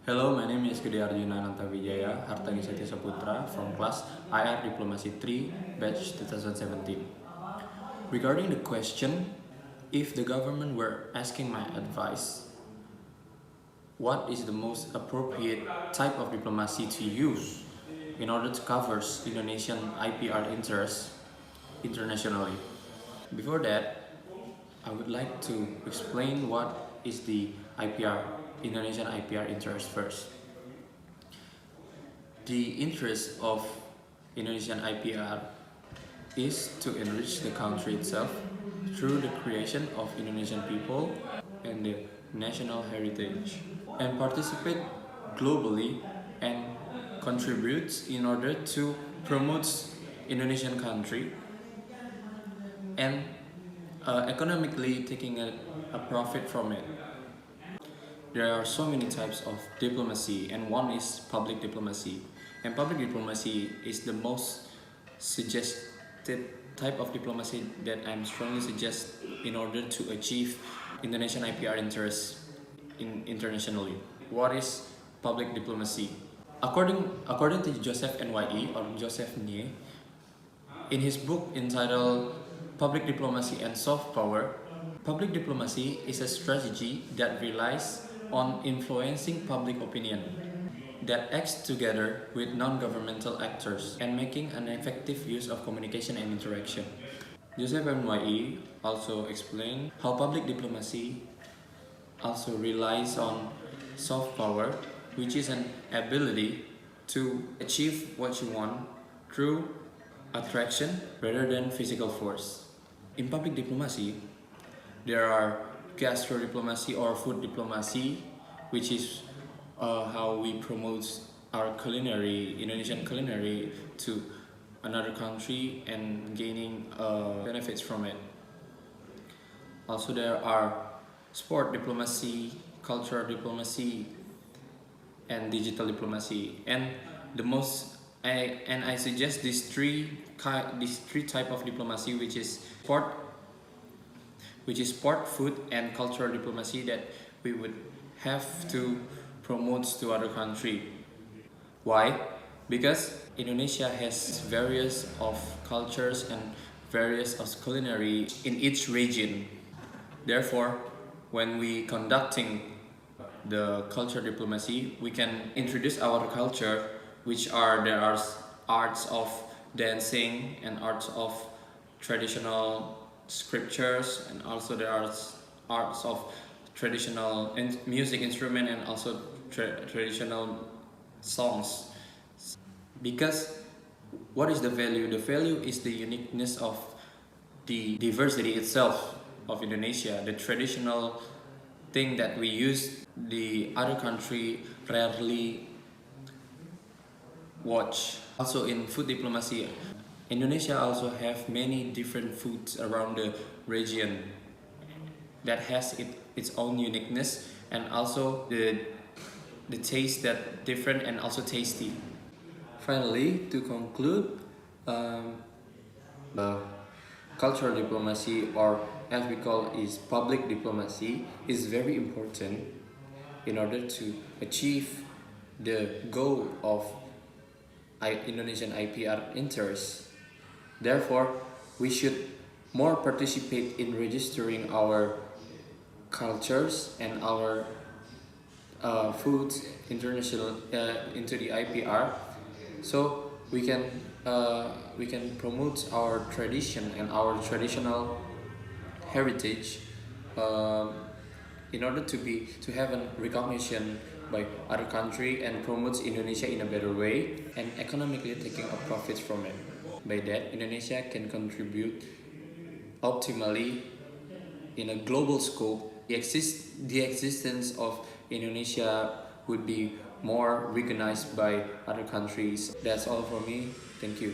Hello, my name is Gede Arjuna Anantavijaya, Hartagi Satya Saputra from class IR Diplomacy 3, batch 2017. Regarding the question, if the government were asking my advice, what is the most appropriate type of diplomacy to use in order to cover Indonesian IPR interests internationally? Before that, I would like to explain what is the IPR, Indonesian IPR interest first. The interest of Indonesian IPR is to enrich the country itself through the creation of Indonesian people and the national heritage, and participate globally and contributes in order to promote Indonesian country and economically taking a profit from it. There are so many types of diplomacy, and one is public diplomacy. And public diplomacy is the most suggested type of diplomacy that I'm strongly suggest in order to achieve Indonesian IPR interests internationally. What is public diplomacy? According to Joseph Nye or Joseph Nye, in his book entitled Public Diplomacy and Soft Power, public diplomacy is a strategy that relies on influencing public opinion, that acts together with non-governmental actors and making an effective use of communication and interaction. Joseph Nye also explained how public diplomacy also relies on soft power, which is an ability to achieve what you want through attraction rather than physical force. In public diplomacy, there are gastro diplomacy or food diplomacy, which is how we promote our Indonesian culinary to another country and gaining benefits from it. Also, there are sport diplomacy, cultural diplomacy, and digital diplomacy. And I suggest these three type of diplomacy, which is sport, food, and cultural diplomacy that we would have to promote to other country. Why? Because Indonesia has various of cultures and various of culinary in each region. Therefore, when we conducting the culture diplomacy, we can introduce our culture, there are arts of dancing and arts of traditional scriptures, and also there are arts of traditional music instrument and also traditional songs. Because what is the value? The value is the uniqueness of the diversity itself of Indonesia, the traditional thing that we use the other country rarely watch. Also in food diplomacy, Indonesia also have many different foods around the region that has its own uniqueness, and also the taste that different and also tasty. Finally, to conclude, cultural diplomacy, or as we call is public diplomacy, is very important in order to achieve the goal of Indonesian IPR interests. Therefore, we should more participate in registering our cultures and our foods international into the IPR, so we can promote our tradition and our traditional heritage in order to have a recognition by other country and promotes Indonesia in a better way and economically taking a profit from it. By that, Indonesia can contribute optimally in a global scope. The existence of Indonesia would be more recognized by other countries. That's all for me. Thank you.